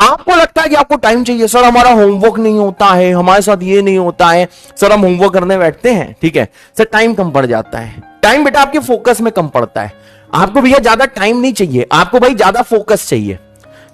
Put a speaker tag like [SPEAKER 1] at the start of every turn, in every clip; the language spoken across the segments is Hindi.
[SPEAKER 1] आपको लगता है कि आपको टाइम चाहिए, सर हमारा होमवर्क नहीं होता है, हमारे साथ ये नहीं होता है, सर हम होमवर्क करने बैठते हैं, ठीक है सर टाइम कम पड़ जाता है। टाइम बेटा आपके फोकस में कम पड़ता है। आपको भैया ज्यादा टाइम नहीं चाहिए, आपको भाई ज्यादा फोकस चाहिए।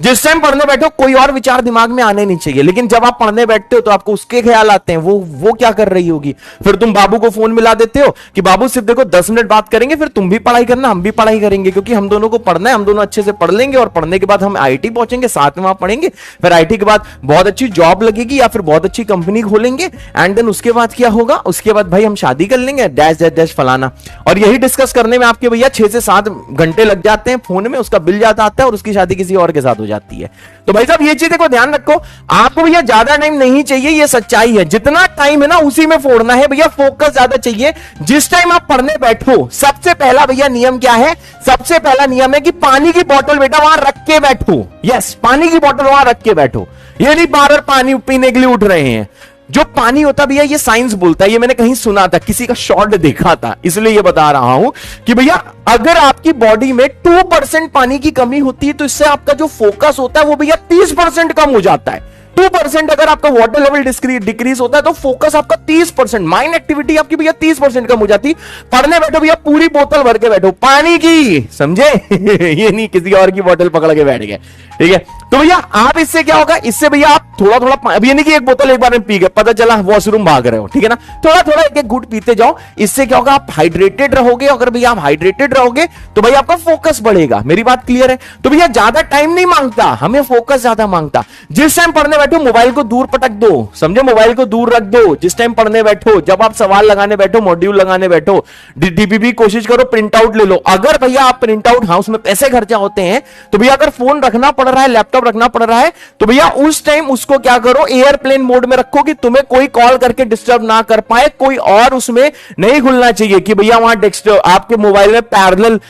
[SPEAKER 1] जिस टाइम पढ़ने बैठो कोई और विचार दिमाग में आने नहीं चाहिए, लेकिन जब आप पढ़ने बैठते हो तो आपको उसके ख्याल आते हैं, वो क्या कर रही होगी। फिर तुम बाबू को फोन मिला देते हो कि बाबू सिर्फ देखो 10 मिनट बात करेंगे, फिर तुम भी पढ़ाई करना हम भी पढ़ाई करेंगे, क्योंकि हम दोनों को पढ़ना है, हम दोनों अच्छे से पढ़ लेंगे और पढ़ने के बाद हम आईटी पहुंचेंगे, साथ में वहां पढ़ेंगे, फिर आईटी के बाद बहुत अच्छी जॉब लगेगी या फिर बहुत अच्छी कंपनी खोलेंगे, एंड देन उसके बाद क्या होगा, उसके बाद भाई हम शादी कर लेंगे, डैश डैश डैश फलाना। और यही डिस्कस करने में आपके भैया 6 से 7 घंटे लग जाते हैं, फोन में उसका बिल जाता आता है और उसकी शादी किसी और के साथ हो जाती है। तो भाई साहब ये चीजें को ध्यान रखो, आपको भैया ज्यादा टाइम नहीं चाहिए, ये सच्चाई है। जितना टाइम है ना उसी में फोड़ना है भैया, फोकस ज्यादा चाहिए। जिस टाइम आप पढ़ने बैठो सबसे पहला भैया नियम क्या है, सबसे पहला नियम है कि पानी की बोतल बेटा वहां रख के बैठो। यस, पानी की बोतल वहां रख के बैठो, ये नहीं बार बार पानी पीने के लिए उठ रहे हैं। जो पानी होता भैया ये साइंस बोलता है, ये मैंने कहीं सुना था, किसी का शॉर्ट देखा था, इसलिए ये बता रहा हूं कि भैया अगर आपकी बॉडी में 2% पानी की कमी होती है तो इससे आपका जो फोकस होता है वो भैया 30% कम हो जाता है। 2% अगर आपका वाटर लेवल डिक्रीज होता है तो फोकस आपका 30%, माइंड एक्टिविटी आपकी भैया 30% कम हो जाती। पढ़ने बैठो भैया पूरी बोतल भर के बैठो पानी की, समझे ये नहीं किसी और की बोतल पकड़ के बैठ गए, ठीक है। तो भैया आप इससे क्या होगा, इससे भैया आप थोड़ा थोड़ा, अब ये नहीं कि एक बोतल एक बार में पी गए, पता चला वॉशरूम भाग रहे हो, ठीक है ना, थोड़ा थोड़ा एक एक घूंट पीते जाओ। इससे क्या होगा, आप हाइड्रेटेड रहोगे। अगर भैया आप हाइड्रेटेड रहोगे तो भैया आपका फोकस बढ़ेगा। मेरी बात क्लियर है। तो भैया ज्यादा टाइम नहीं मांगता, हमें फोकस ज्यादा मांगता। जिस टाइम पढ़ने बैठो मोबाइल को दूर पटक दो, समझे, मोबाइल को दूर रख दो। जिस टाइम पढ़ने बैठो, जब आप सवाल लगाने बैठो, मॉड्यूल लगाने बैठो, डीपीपी कोशिश करो प्रिंट आउट ले लो। अगर भैया आप प्रिंट आउट, हाँ उसमें पैसे खर्चा होते हैं, तो भैया अगर फोन रखना पड़ रहा है, लैपटॉप रखना पड़ रहा है, तो भैया उस टाइम उसको क्या करो, एयरप्लेन मोड में रखो कि तुम्हें कोई कॉल करके डिस्टर्ब ना कर पाए, कोई और उसमें नहीं खुलना चाहिए कि भैया वहां डेस्कटॉप आपके मोबाइल में पैरेलल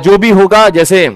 [SPEAKER 1] जो भी होगा, जैसे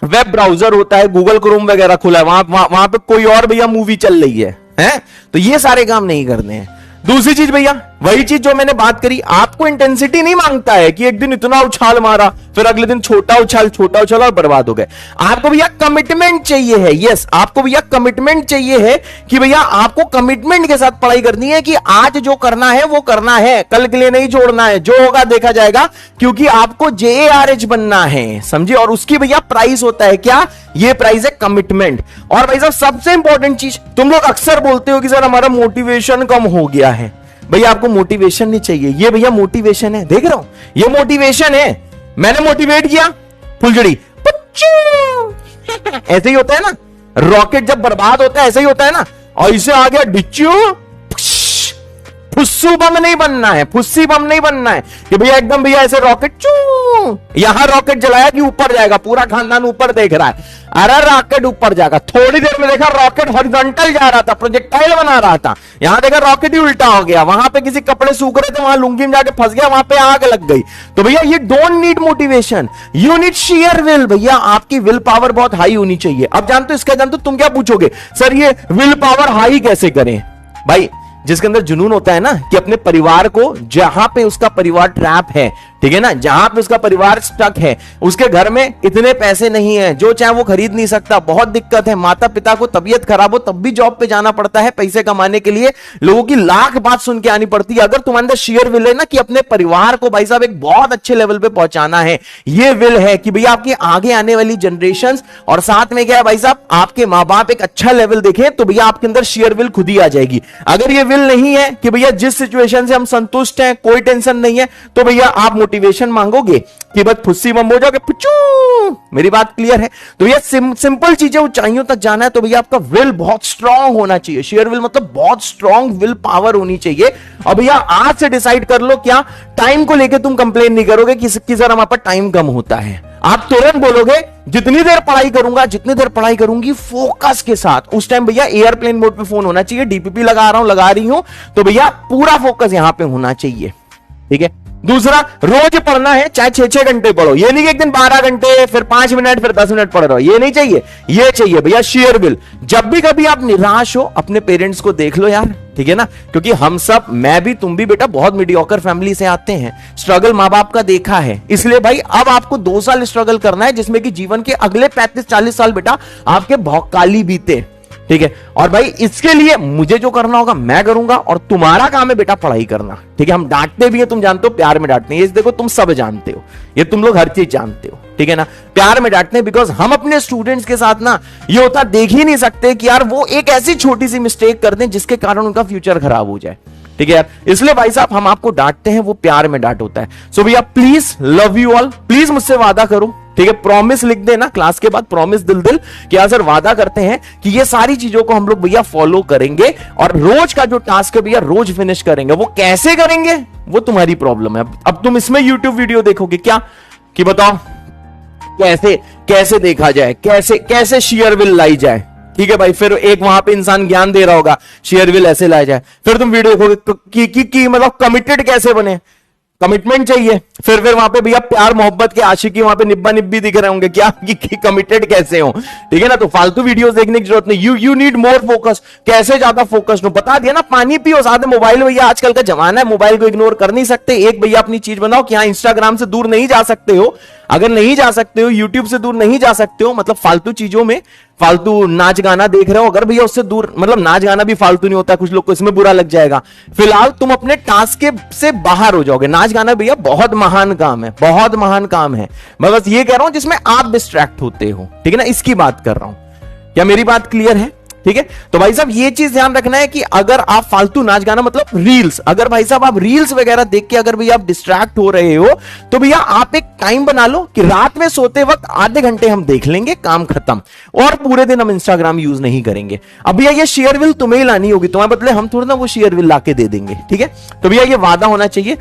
[SPEAKER 1] वेब ब्राउजर होता है, गूगल क्रोम वगैरह खुला है, वहां पे कोई और भैया मूवी चल रही है, तो ये सारे काम नहीं करने हैं। दूसरी चीज भैया वही चीज जो मैंने बात करी, आपको इंटेंसिटी नहीं मांगता है कि एक दिन इतना उछाल मारा फिर अगले दिन छोटा उछाल और बर्बाद हो गए। आपको भैया कमिटमेंट चाहिए है। यस, आपको भैया कमिटमेंट चाहिए है कि भैया आपको कमिटमेंट के साथ पढ़ाई करनी है कि आज जो करना है वो करना है, कल के लिए नहीं छोड़ना है, जो होगा देखा जाएगा, क्योंकि आपको JARH बनना है, समझिए। और उसकी भैया प्राइस होता है क्या, ये प्राइस है कमिटमेंट। और भाई साहब सबसे इंपॉर्टेंट चीज, तुम लोग अक्सर बोलते हो कि सर हमारा मोटिवेशन कम हो गया है। भैया आपको मोटिवेशन नहीं चाहिए, ये भैया मोटिवेशन है, देख रहा हूं ये मोटिवेशन है। मैंने मोटिवेट किया, फुलझड़ी ऐसे ही होता है ना, रॉकेट जब बर्बाद होता है ऐसे ही होता है ना, और इसे आ गया डिच्चू, फुस्सू बम नहीं बनना है, फुस्सी बम नहीं बनना है कि भैया एकदम भैया ऐसे रॉकेट चू, यहां रॉकेट जलाया कि ऊपर जाएगा, पूरा खानदान ऊपर देख रहा है, अरे रॉकेट ऊपर जाएगा। थोड़ी देर में देखा रॉकेट हॉरिजॉन्टल जा रहा था, प्रोजेक्टाइल बना रहा था, यहां देखा रॉकेट ही उल्टा हो गया, वहां पे किसी कपड़े सूख रहे थे, वहां लुंगी में जाके फंस गया, वहां पे आग लग गई। तो भैया ये don't need motivation, you need share will. भैया आपकी विल पावर बहुत हाई होनी चाहिए। अब जानते हो इसका, जानते हो तुम क्या पूछोगे, सर ये विल पावर हाई कैसे करें। भाई जिसके अंदर जुनून होता है ना कि अपने परिवार को, जहां पे उसका परिवार ट्रैप है, ठीक है ना, जहां पे उसका परिवार स्टक है, उसके घर में इतने पैसे नहीं है, जो चाहे वो खरीद नहीं सकता, बहुत दिक्कत है, माता पिता को तबीयत खराब हो तब भी जॉब पे जाना पड़ता है पैसे कमाने के लिए, लोगों की लाख बात सुन के आनी पड़ती है। अगर तुम्हारे अंदर शेयर विल है ना कि अपने परिवार को भाई साहब एक बहुत अच्छे लेवल पे पहुंचाना है, ये विल है कि भैया आपकी आगे आने वाली जनरेशन, और साथ में क्या है भाई साहब आपके मां बाप एक अच्छा लेवल देखें, तो भैया आपके अंदर शेयर विल खुद ही आ जाएगी। अगर ये विल नहीं है कि भैया जिस सिचुएशन से हम संतुष्ट हैं, कोई टेंशन नहीं है, तो भैया आप मोटिवेशन मांगोगे कि बस फुस्सी बम हो जाओगे, मेरी बात क्लियर है। तो भैया सिंपल चीजें ऊंचाइयों तक जाना है तो भैया आपका विल बहुत स्ट्रांग होना चाहिए। शेयर विल मतलब बहुत स्ट्रांग विल पावर होनी चाहिए। और भैया आज से डिसाइड कर लो, क्या टाइम को लेकर तुम कंप्लेन नहीं करोगे कि सर हमारे पास टाइम कम होता है। आप तुरंत बोलोगे जितनी देर पढ़ाई करूंगा, जितनी देर पढ़ाई करूंगी फोकस के साथ। उस टाइम भैया एयरप्लेन मोड पे फोन होना चाहिए, डीपीपी लगा रहा हूं, लगा रही हूं, तो भैया पूरा फोकस यहां पे होना चाहिए, ठीक है। दूसरा, रोज पढ़ना है, चाहे 6-6 घंटे पढ़ो, ये नहीं कि एक दिन 12 घंटे फिर 5 मिनट फिर 10 मिनट पढ़ रहे हो, ये नहीं चाहिए। ये चाहिए भैया शेयर विल। जब भी कभी आप निराश हो अपने पेरेंट्स को देख लो यार, ठीक है ना, क्योंकि हम सब, मैं भी तुम भी बेटा बहुत मीडियोकर फैमिली से आते हैं, स्ट्रगल मां बाप का देखा है। इसलिए भाई अब आपको 2 साल स्ट्रगल करना है जिसमें कि जीवन के अगले 35-40 साल बेटा आपके भौकाली बीते। ठीक है। और भाई इसके लिए मुझे जो करना होगा मैं करूंगा, और तुम्हारा काम है बेटा पढ़ाई करना, ठीक है। हम डांटते भी हैं, तुम जानते हो, प्यार में डांटते हैं, ये देखो तुम सब जानते हो, ये तुम लोग हर चीज जानते हो, ठीक है ना। प्यार में डांटते हैं बिकॉज हम अपने स्टूडेंट्स के साथ ना ये होता देख ही नहीं सकते कि यार वो एक ऐसी छोटी सी मिस्टेक कर दें जिसके कारण उनका फ्यूचर खराब हो जाए, ठीक है यार। इसलिए भाई साहब हम आपको डांटते हैं, वो प्यार में डांट होता है। सो भैया please, love you all, please मुझसे वादा करो, ठीक है। प्रॉमिस लिख देना क्लास के बाद, प्रॉमिस दिल दिल कि यार सर वादा करते हैं कि ये सारी चीजों को हम लोग भैया फॉलो करेंगे, और रोज का जो टास्क है भैया रोज फिनिश करेंगे। वो कैसे करेंगे वो तुम्हारी प्रॉब्लम है। अब तुम इसमें यूट्यूब वीडियो देखोगे क्या कि बताओ कैसे कैसे देखा जाए, कैसे कैसे शेयर विल लाई जाए, ठीक है भाई। फिर एक वहां पे इंसान ज्ञान दे रहा होगा, शेयर विल ऐसे लाया जाए। फिर तुम वीडियो देखोगे कि मतलब कमिटेड कैसे बने, कमिटमेंट चाहिए। फिर वहां पे भैया प्यार मोहब्बत के आशिकी वहां पे निब्बा निब्बी दिख रहे होंगे क्या कि कमिटेड कैसे हो, ठीक है ना। तो फालतू वीडियोस देखने की जरूरत नहीं। You need more focus. कैसे ज्यादा फोकस्ड हो बता दिया ना, पानी पियो, साथ में मोबाइल, भैया आजकल का जमाना है, मोबाइल को इग्नोर कर नहीं सकते। एक भैया अपनी चीज बनाओ कि हाँ इंस्टाग्राम से दूर नहीं जा सकते हो, अगर नहीं जा सकते हो, यूट्यूब से दूर नहीं जा सकते हो, मतलब फालतू चीजों में, फालतू नाच गाना देख रहे हो, अगर भैया उससे दूर, मतलब नाच गाना भी फालतू नहीं होता, कुछ लोग को इसमें बुरा लग जाएगा। फिलहाल तुम अपने टास्क के से बाहर हो जाओगे। नाच गाना भैया बहुत महान काम है, बहुत महान काम है। मैं बस ये कह रहा हूं जिसमें आप डिस्ट्रैक्ट होते हो, ठीक है ना, इसकी बात कर रहा हूं। क्या मेरी बात क्लियर है? ठीक है। तो भाई साहब ये चीज ध्यान रखना है कि अगर आप फालतू नाच गाना, मतलब रील्स, अगर भाई साहब आप रील्स वगैरह देख के अगर भैया आप डिस्ट्रैक्ट हो रहे हो, तो भैया आप एक टाइम बना लो कि रात में सोते वक्त आधे घंटे हम देख लेंगे, काम खत्म, और पूरे दिन हम इंस्टाग्राम यूज नहीं करेंगे। अब भैया ये शेयर विल तुम्हें ही लानी होगी, तुम्हारे बदले हम थोड़ा ना वो शेयर विल लाके दे देंगे, ठीक है। तो भैया ये वादा होना चाहिए।